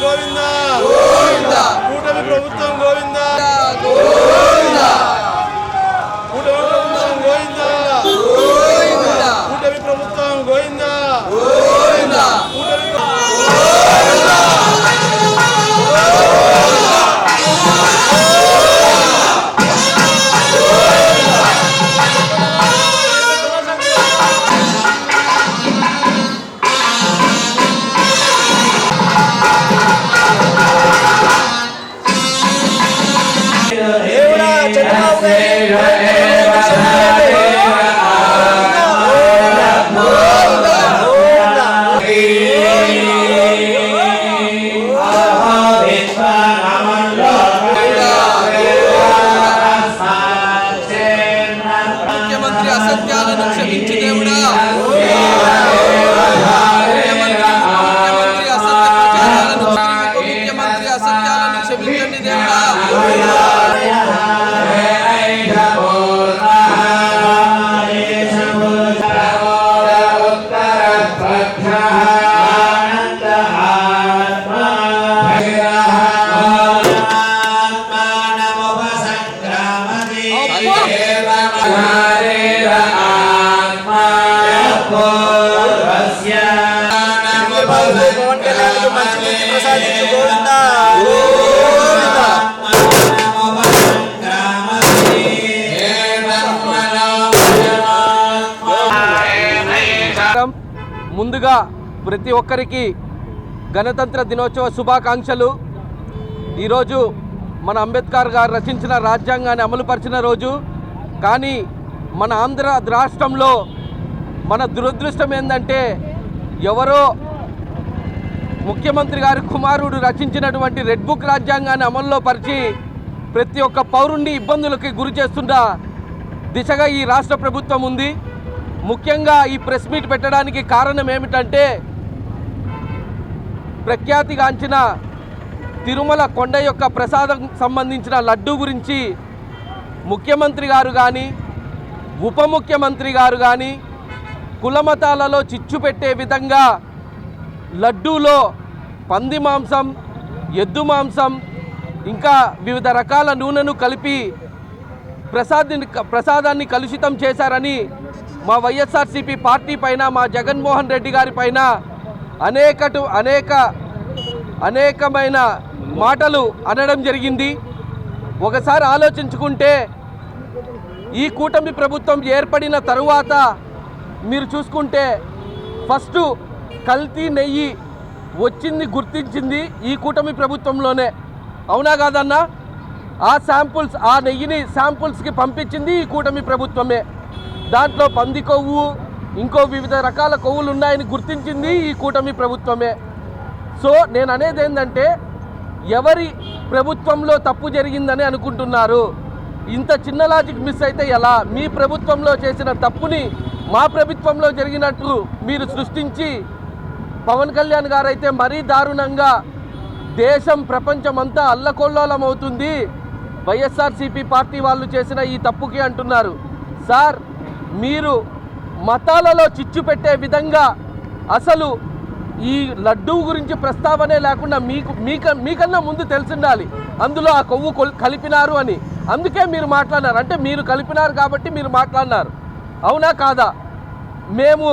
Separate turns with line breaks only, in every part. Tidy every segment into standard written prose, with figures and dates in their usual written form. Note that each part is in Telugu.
గోవిందా కూటమి ప్రభుత్వం గోవిందా కూటమి ప్రభుత్వం గోవిందా కూటమి ప్రభుత్వం గోవిందా
ముఖ్యమంత్రి అసత్యాలను క్షమించు దేవుడా, ముఖ్యమంత్రి అసత్యాలను క్షమించండి దేవుడా.
ముందుగా ప్రతి ఒక్కరికి గణతంత్ర దినోత్సవ శుభాకాంక్షలు. ఈరోజు మన అంబేద్కర్ గారు రచించిన రాజ్యాంగాన్ని అమలుపరిచిన రోజు. కానీ మన ఆంధ్ర రాష్ట్రంలో మన దురదృష్టం ఏంటంటే ఎవరో ముఖ్యమంత్రి గారి కుమారుడు రచించినటువంటి రెడ్ బుక్ రాజ్యాంగాన్ని అమల్లో పరిచి ప్రతి ఒక్క పౌరుణ్ణి ఇబ్బందులకి గురి చేస్తున్న దిశగా ఈ రాష్ట్ర ప్రభుత్వం ఉంది. ముఖ్యంగా ఈ ప్రెస్ మీట్ పెట్టడానికి కారణం ఏమిటంటే ప్రఖ్యాతిగాంచిన తిరుమల కొండ యొక్క ప్రసాదం సంబంధించిన లడ్డూ గురించి ముఖ్యమంత్రి గారు కానీ ఉప ముఖ్యమంత్రి గారు కానీ కులమతాలలో చిచ్చు పెట్టే విధంగా లడ్డూలో పంది మాంసం, ఎద్దు మాంసం, ఇంకా వివిధ రకాల నూనెను కలిపి ప్రసాదాన్ని కలుషితం చేశారని మా వైఎస్ఆర్సీపీ పార్టీ పైన, మా జగన్మోహన్ రెడ్డి గారి పైన అనేకమైన మాటలు అనడం జరిగింది. ఒకసారి ఆలోచించుకుంటే ఈ కూటమి ప్రభుత్వం ఏర్పడిన తరువాత మీరు చూసుకుంటే ఫస్ట్ కల్తీ నెయ్యి వచ్చింది గుర్తించింది ఈ కూటమి ప్రభుత్వంలోనే. అవునా కాదన్నా? ఆ నెయ్యిని శాంపుల్స్కి పంపించింది ఈ కూటమి ప్రభుత్వమే. దాంట్లో పంది కొవ్వు, ఇంకో వివిధ రకాల కొవ్వులు ఉన్నాయని గుర్తించింది ఈ కూటమి ప్రభుత్వమే. సో నేను అనేది ఏంటంటే ఎవరి ప్రభుత్వంలో తప్పు జరిగిందని అనుకుంటున్నారు? ఇంత చిన్న లాజిక్ మిస్ అయితే ఎలా? మీ ప్రభుత్వంలో చేసిన తప్పుని మా ప్రభుత్వంలో జరిగినట్టు మీరు సృష్టించి పవన్ కళ్యాణ్ గారు అయితే మరీ దారుణంగా దేశం ప్రపంచమంతా అల్లకొల్లోలం అవుతుంది వైఎస్ఆర్సీపీ పార్టీ వాళ్ళు చేసిన ఈ తప్పుకి అంటున్నారు. సార్, మీరు మతాలలో చిచ్చు పెట్టే విధంగా అసలు ఈ లడ్డూ గురించి ప్రస్తావనే లేకుండా మీకన్నా ముందు తెలిసిండాలి అందులో ఆ కొవ్వు కలిపినారు అని. అందుకే మీరు మాట్లాడినారు. అంటే మీరు కలిపినారు కాబట్టి మీరు మాట్లాడినారు. అవునా కాదా? మేము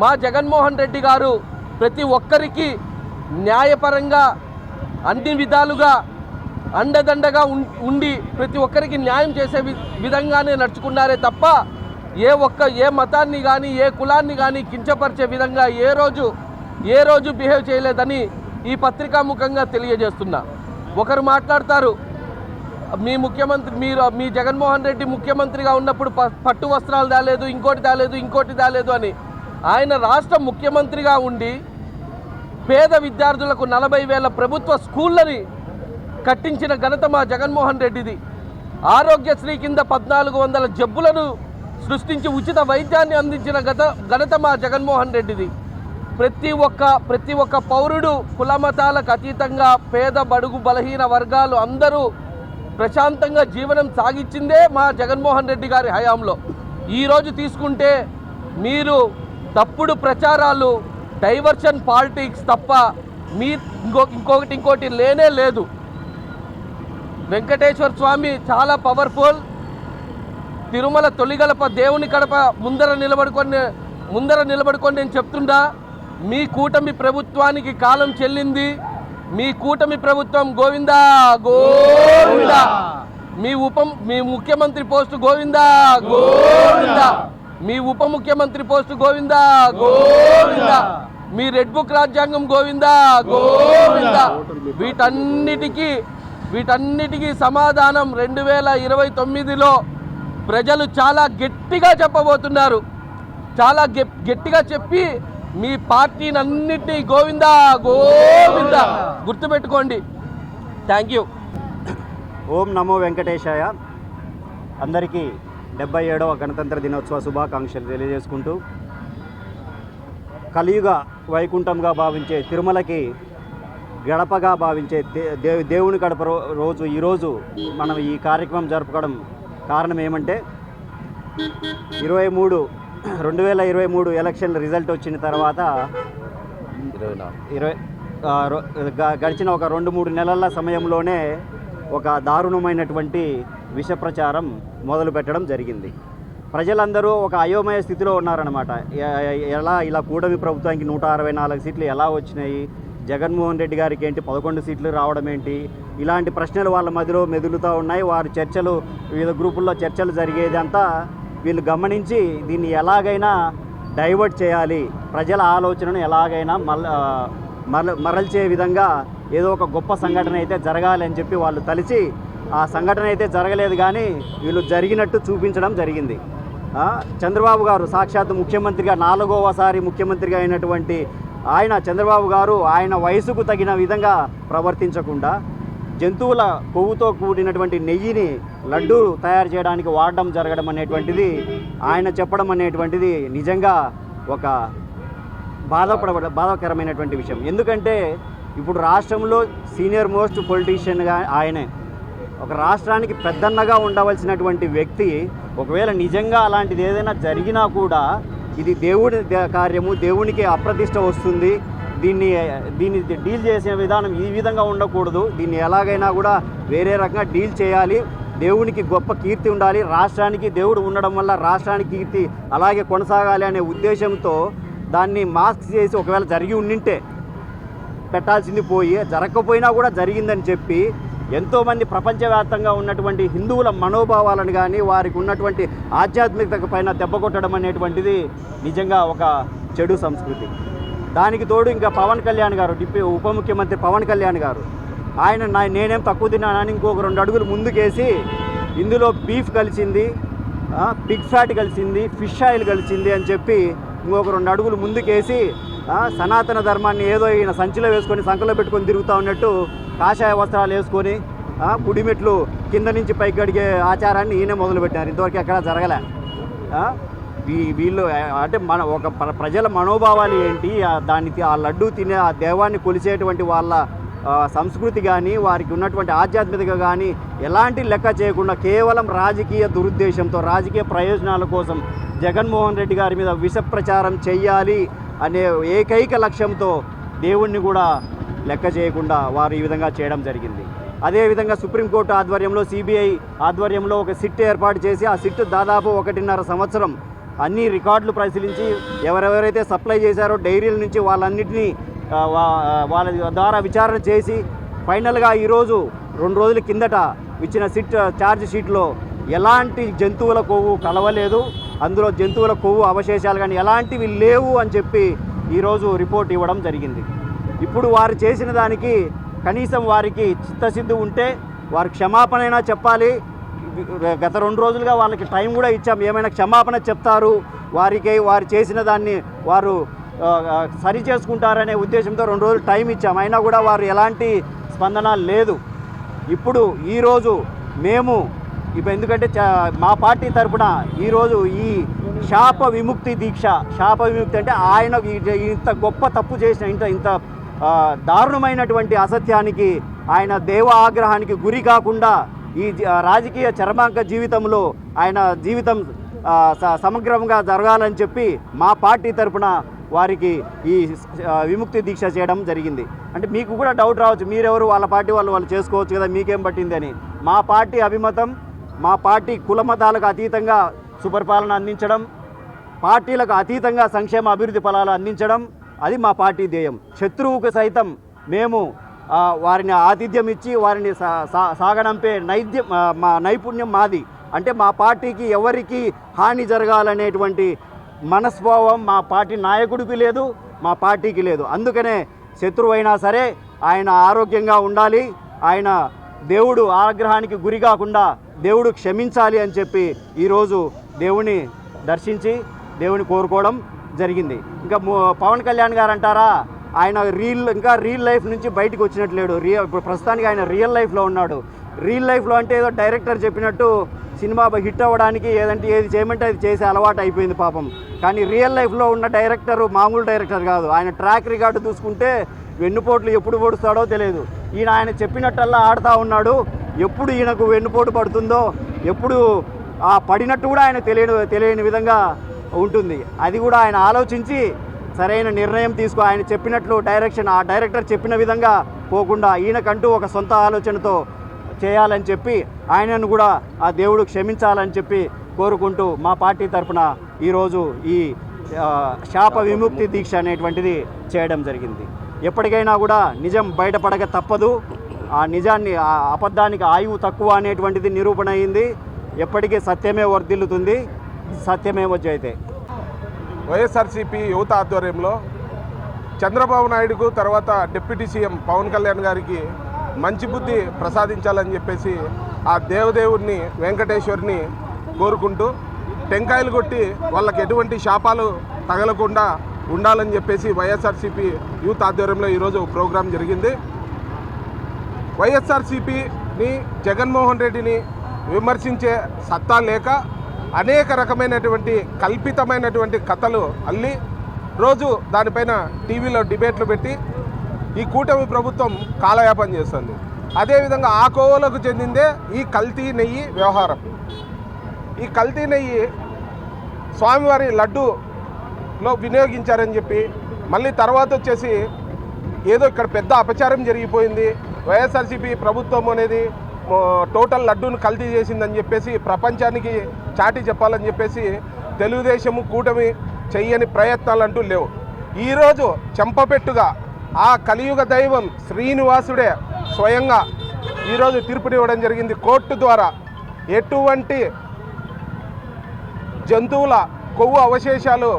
మా జగన్మోహన్ రెడ్డి గారు ప్రతి ఒక్కరికి న్యాయపరంగా అన్ని విధాలుగా అండదండగా ఉండి ప్రతి ఒక్కరికి న్యాయం చేసే విధంగానే నడుచుకున్నారే తప్ప ఏ మతాన్ని కానీ ఏ కులాన్ని కానీ కించపరిచే విధంగా ఏ రోజు బిహేవ్ చేయలేదని ఈ పత్రికాముఖంగా తెలియజేస్తున్నా. ఒకరు మాట్లాడతారు, మీ జగన్మోహన్ రెడ్డి ముఖ్యమంత్రిగా ఉన్నప్పుడు పట్టు వస్త్రాలు తేలేదు, ఇంకోటి తేలేదు అని. ఆయన రాష్ట్ర ముఖ్యమంత్రిగా ఉండి పేద విద్యార్థులకు 40,000 ప్రభుత్వ స్కూళ్ళని కట్టించిన ఘనత మా జగన్మోహన్ రెడ్డిది. ఆరోగ్యశ్రీ కింద 1400 జబ్బులను సృష్టించి ఉచిత వైద్యాన్ని అందించిన ఘనత మా జగన్మోహన్ రెడ్డిది. ప్రతి ఒక్క పౌరుడు కులమతాలకు అతీతంగా పేద బడుగు బలహీన వర్గాలు అందరూ ప్రశాంతంగా జీవనం సాగించిందే మా జగన్మోహన్ రెడ్డి గారి హయాంలో. ఈరోజు తీసుకుంటే మీరు తప్పుడు ప్రచారాలు, డైవర్షన్ పాలిటిక్స్ తప్ప మీ ఇంకోటి లేనే లేదు. వెంకటేశ్వర స్వామి చాలా పవర్ఫుల్. తిరుమల తొలిగలప దేవుని కడప ముందర నిలబడుకొని నేను చెప్తుండా, మీ కూటమి ప్రభుత్వానికి కాలం చెల్లింది. మీ కూటమి ప్రభుత్వం గోవిందా గోవిందా. మీ ముఖ్యమంత్రి పోస్టు గోవిందా గోవిందా. మీ ఉప ముఖ్యమంత్రి పోస్టు గోవిందా గోవిందా. మీ రెడ్ బుక్ రాజ్యాంగం గోవిందా గోవిందా. వీటన్నిటికీ సమాధానం 2029లో ప్రజలు చాలా గట్టిగా చెప్పబోతున్నారు. చాలా గట్టిగా చెప్పి మీ పార్టీని అన్నిటినీ గోవిందా గోవిందా గుర్తుపెట్టుకోండి. Thank you.
ఓం నమో వెంకటేశాయ. అందరికీ 77వ గణతంత్ర దినోత్సవ శుభాకాంక్షలు తెలియజేసుకుంటూ, కలియుగ వైకుంఠంగా భావించే తిరుమలకి గడపగా భావించే దేవుని గడప రోజు ఈరోజు మనం ఈ కార్యక్రమం జరుపుకోవడం కారణం ఏమంటే 2023 ఎలక్షన్ రిజల్ట్ వచ్చిన తర్వాత గడిచిన ఒక 2-3 నెలల సమయంలోనే ఒక దారుణమైనటువంటి విష ప్రచారం మొదలు పెట్టడం జరిగింది. ప్రజలందరూ ఒక అయోమయ స్థితిలో ఉన్నారన్నమాట. ఇలా కూటమి ప్రభుత్వానికి 164 సీట్లు ఎలా వచ్చినాయి, జగన్మోహన్ రెడ్డి గారికి ఏంటి 11 సీట్లు రావడం ఏంటి, ఇలాంటి ప్రశ్నలు వాళ్ళ మధ్యలో మెదులుతూ ఉన్నాయి. వారి చర్చలు, వివిధ గ్రూపుల్లో చర్చలు జరిగేదంతా వీళ్ళు గమనించి దీన్ని ఎలాగైనా డైవర్ట్ చేయాలి, ప్రజల ఆలోచనను ఎలాగైనా మరల్చే విధంగా ఏదో ఒక గొప్ప సంఘటన అయితే జరగాలి అని చెప్పి వాళ్ళు తలిచి, ఆ సంఘటన అయితే జరగలేదు కానీ వీళ్ళు జరిగినట్టు చూపించడం జరిగింది. చంద్రబాబు గారు సాక్షాత్తు ముఖ్యమంత్రిగా 4వసారి ముఖ్యమంత్రిగా అయినటువంటి చంద్రబాబు గారు ఆయన వయసుకు తగిన విధంగా ప్రవర్తించకుండా జంతువుల కొవ్వుతో కూడినటువంటి నెయ్యిని లడ్డూ తయారు చేయడానికి వాడడం జరగడం అనేటువంటిది, ఆయన చెప్పడం అనేటువంటిది నిజంగా ఒక బాధాకరమైనటువంటి విషయం. ఎందుకంటే ఇప్పుడు రాష్ట్రంలో సీనియర్ మోస్ట్ పొలిటీషియన్గా ఆయనే, ఒక రాష్ట్రానికి పెద్దన్నగా ఉండవలసినటువంటి వ్యక్తి ఒకవేళ నిజంగా అలాంటిది ఏదైనా జరిగినా కూడా ఇది దేవుడి కార్యము, దేవునికి అప్రతిష్ట వస్తుంది, దీన్ని డీల్ చేసే విధానం ఈ విధంగా ఉండకూడదు, దీన్ని ఎలాగైనా కూడా వేరే రకంగా డీల్ చేయాలి, దేవునికి గొప్ప కీర్తి ఉండాలి, రాష్ట్రానికి దేవుడు ఉండడం వల్ల రాష్ట్రానికి కీర్తి అలాగే కొనసాగాలి అనే ఉద్దేశంతో దాన్ని మాస్క్ చేసి ఒకవేళ జరిగి ఉండింటే పెట్టాల్సింది పోయి, జరగకపోయినా కూడా జరిగిందని చెప్పి ఎంతోమంది ప్రపంచవ్యాప్తంగా ఉన్నటువంటి హిందువుల మనోభావాలను కానీ వారికి ఉన్నటువంటి ఆధ్యాత్మికత పైన దెబ్బ కొట్టడం అనేటువంటిది నిజంగా ఒక చెడు సంస్కృతి. దానికి తోడు ఇంకా పవన్ కళ్యాణ్ గారు, ఉప ముఖ్యమంత్రి పవన్ కళ్యాణ్ గారు, నేనేం తక్కువ తిన్నానని ఇంకొక 2 అడుగులు ముందుకేసి ఇందులో బీఫ్ కలిసింది, పిగ్ ఫ్యాట్ కలిసింది, ఫిష్ ఆయిల్ కలిసింది అని చెప్పి ఇంకొక 2 అడుగులు ముందుకేసి సనాతన ధర్మాన్ని ఏదో ఈయన సంచిలో వేసుకొని సంకలో పెట్టుకొని తిరుగుతూ ఉన్నట్టు కాషాయ వస్త్రాలు వేసుకొని పుడిమెట్లు కింద నుంచి పైకి అడిగే ఆచారాన్ని ఈయన మొదలుపెట్టారు. ఇంతవరకు ఎక్కడా జరగలే. వీళ్ళు అంటే ఒక ప్రజల మనోభావాలు ఏంటి, ఆ లడ్డూ తినే ఆ దేవాన్ని కొలిసేటువంటి వాళ్ళ సంస్కృతి కానీ వారికి ఉన్నటువంటి ఆధ్యాత్మికత కానీ ఎలాంటి లెక్క చేయకుండా కేవలం రాజకీయ దురుద్దేశంతో, రాజకీయ ప్రయోజనాల కోసం జగన్మోహన్ రెడ్డి గారి మీద విష ప్రచారం చెయ్యాలి అనే ఏకైక లక్ష్యంతో దేవుణ్ణి కూడా లెక్క చేయకుండా వారు ఈ విధంగా చేయడం జరిగింది. అదేవిధంగా సుప్రీంకోర్టు ఆధ్వర్యంలో, సిబిఐ ఆధ్వర్యంలో ఒక సిట్ ఏర్పాటు చేసి ఆ సిట్ దాదాపు 1.5 సంవత్సరం అన్ని రికార్డులు పరిశీలించి ఎవరెవరైతే సప్లై చేశారో డైరీల నుంచి వాళ్ళన్నింటినీ వాళ్ళ ద్వారా విచారణ చేసి ఫైనల్గా ఈరోజు 2 రోజుల కిందట ఇచ్చిన సిట్ ఛార్జ్ షీట్లో ఎలాంటి జంతువుల కొవ్వు కలవలేదు, అందులో జంతువుల కొవ్వు అవశేషాలు కానీ ఎలాంటివి లేవు అని చెప్పి ఈరోజు రిపోర్ట్ ఇవ్వడం జరిగింది. ఇప్పుడు వారు చేసిన దానికి కనీసం వారికి చిత్తశుద్ధి ఉంటే వారు క్షమాపణైనా చెప్పాలి. గత 2 రోజులుగా వాళ్ళకి టైం కూడా ఇచ్చాం, ఏమైనా క్షమాపణ చెప్తారు, వారు చేసిన దాన్ని వారు సరి చేసుకుంటారనే ఉద్దేశంతో 2 రోజులు టైం ఇచ్చాం. అయినా కూడా వారు ఎలాంటి స్పందన లేదు. ఇప్పుడు ఈరోజు మేము ఎందుకంటే మా పార్టీ తరఫున ఈరోజు ఈ శాప విముక్తి దీక్ష, శాప విముక్తి అంటే ఆయన ఇంత గొప్ప తప్పు చేసిన ఇంత దారుణమైనటువంటి అసత్యానికి, ఆయన దేవ ఆగ్రహానికి గురి కాకుండా ఈ రాజకీయ చరమాంక జీవితంలో ఆయన జీవితం సమగ్రంగా జరగాలని చెప్పి మా పార్టీ తరఫున వారికి ఈ విముక్తి దీక్ష చేయడం జరిగింది. అంటే మీకు కూడా డౌట్ రావచ్చు, మీరెవరు, వాళ్ళ పార్టీ వాళ్ళు చేసుకోవచ్చు కదా, మీకేం పట్టింది అని. మా పార్టీ అభిమతం, మా పార్టీ కులమతాలకు అతీతంగా సుపరిపాలన అందించడం, పార్టీలకు అతీతంగా సంక్షేమ అభివృద్ధి ఫలాలు అందించడం, అది మా పార్టీ ధ్యేయం. శత్రువుకు సైతం మేము వారిని ఆతిథ్యం ఇచ్చి వారిని సాగనంపే నైపుణ్యం మాది. అంటే మా పార్టీకి ఎవరికి హాని జరగాలనేటువంటి మనస్భావం మా పార్టీ నాయకుడికి లేదు, మా పార్టీకి లేదు. అందుకనే శత్రువైనా సరే ఆయన ఆరోగ్యంగా ఉండాలి, ఆయన దేవుడు ఆగ్రహానికి గురి కాకుండా దేవుడు క్షమించాలి అని చెప్పి ఈరోజు దేవుని దర్శించి దేవుని కోరుకోవడం జరిగింది. ఇంకా పవన్ కళ్యాణ్ గారు అంటారా, ఆయన రియల్ లైఫ్ నుంచి బయటకు వచ్చినట్లేడు. ఇప్పుడు ప్రస్తుతానికి ఆయన రియల్ లైఫ్లో ఉన్నాడు. రియల్ లైఫ్లో అంటే ఏదో డైరెక్టర్ చెప్పినట్టు సినిమా హిట్ అవ్వడానికి ఏది చేయమంటే అది చేసే అలవాటు అయిపోయింది పాపం. కానీ రియల్ లైఫ్లో ఉన్న డైరెక్టర్ మామూలు డైరెక్టర్ కాదు. ఆయన ట్రాక్ రికార్డు చూసుకుంటే వెన్నుపోట్లు ఎప్పుడు పొడుస్తాడో తెలియదు. ఆయన చెప్పినట్టల్లా ఆడుతూ ఉన్నాడు. ఎప్పుడు ఈయనకు వెన్నుపోటు పడుతుందో, ఎప్పుడు పడినట్టు కూడా ఆయన తెలియని విధంగా ఉంటుంది. అది కూడా ఆయన ఆలోచించి సరైన నిర్ణయం ఆయన చెప్పినట్లు ఆ డైరెక్టర్ చెప్పిన విధంగా పోకుండా ఈయనకంటూ ఒక సొంత ఆలోచనతో చేయాలని చెప్పి ఆయనను కూడా ఆ దేవుడు క్షమించాలని చెప్పి కోరుకుంటూ మా పార్టీ తరఫున ఈరోజు ఈ శాప విముక్తి దీక్ష అనేటువంటిది చేయడం జరిగింది. ఎప్పటికైనా కూడా నిజం బయటపడక తప్పదు. ఆ నిజాన్ని, ఆ అబద్ధానికి ఆయువు తక్కువ అనేటువంటిది నిరూపణ అయింది. ఎప్పటికీ సత్యమే వర్ధిల్లుతుంది, సత్యమేవ జయతే.
వైఎస్ఆర్సీపీ యువత ఆధ్వర్యంలో చంద్రబాబు నాయుడుకు తర్వాత డిప్యూటీ సీఎం పవన్ కళ్యాణ్ గారికి మంచి బుద్ధి ప్రసాదించాలని చెప్పేసి ఆ దేవదేవుడిని వెంకటేశ్వరిని కోరుకుంటూ టెంకాయలు కొట్టి వాళ్ళకి ఎటువంటి శాపాలు తగలకుండా ఉండాలని చెప్పేసి వైఎస్ఆర్సీపీ యూత్ ఆధ్వర్యంలో ఈరోజు ప్రోగ్రాం జరిగింది. వైఎస్ఆర్సీపీని, జగన్మోహన్ రెడ్డిని విమర్శించే సత్తా లేక అనేక రకమైనటువంటి కల్పితమైనటువంటి కథలు అల్లి రోజు దానిపైన టీవీలో డిబేట్లు పెట్టి ఈ కూటమి ప్రభుత్వం కాలయాపన చేస్తుంది. అదేవిధంగా ఆ కోవలకు చెందిందే ఈ కల్తీ నెయ్యి వ్యవహారం. ఈ కల్తీ నెయ్యి స్వామివారి లడ్డూలో వినియోగించారని చెప్పి మళ్ళీ తర్వాత వచ్చేసి ఏదో ఇక్కడ పెద్ద అపచారం జరిగిపోయింది, వైఎస్ఆర్సీపీ ప్రభుత్వం అనేది టోటల్ లడ్డూను కల్తీ చేసిందని చెప్పేసి ప్రపంచానికి చాటి చెప్పాలని చెప్పేసి తెలుగుదేశము కూటమి చెయ్యని ప్రయత్నాలు అంటూ లేవు. ఈరోజు చెంపపెట్టుగా ఆ కలియుగ దైవం శ్రీనివాసుడే స్వయంగా ఈరోజు తీర్పునివ్వడం జరిగింది. కోర్టు ద్వారా ఎటువంటి జంతువుల కొవ్వు అవశేషాలు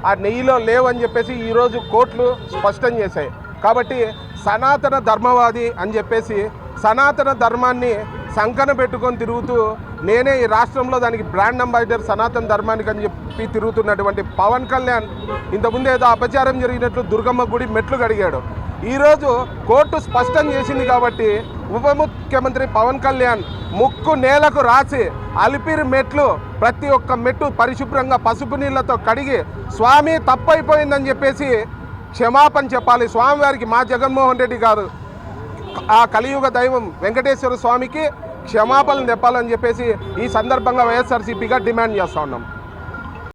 ఆ నెయ్యిలో లేవని చెప్పేసి ఈరోజు కోర్టులు స్పష్టం చేశాయి. కాబట్టి సనాతన ధర్మవాది అని చెప్పేసి సనాతన ధర్మాన్ని సంకన పెట్టుకొని తిరుగుతూ నేనే ఈ రాష్ట్రంలో దానికి బ్రాండ్ అంబాసిడర్ సనాతన ధర్మానికి అని చెప్పి తిరుగుతున్నటువంటి పవన్ కళ్యాణ్ ఇంతకుముందు ఏదో అపచారం జరిగినట్లు దుర్గమ్మ గుడి మెట్లు కడిగాడు. ఈరోజు కోర్టు స్పష్టం చేసింది కాబట్టి ఉప ముఖ్యమంత్రి పవన్ కళ్యాణ్ ముక్కు నేలకు రాసి అలిపిరి మెట్లు ప్రతి ఒక్క మెట్టు పరిశుభ్రంగా పసుపు నీళ్లతో కడిగి స్వామి తప్పైపోయిందని చెప్పేసి క్షమాపణ చెప్పాలి. స్వామివారికి, మా జగన్మోహన్ రెడ్డి గారు ఆ కలియుగ దైవం వెంకటేశ్వర స్వామికి క్షమాపణలు చెప్పాలని చెప్పేసి ఈ సందర్భంగా వైఎస్ఆర్సీపీగా డిమాండ్ చేస్తూ ఉన్నాం.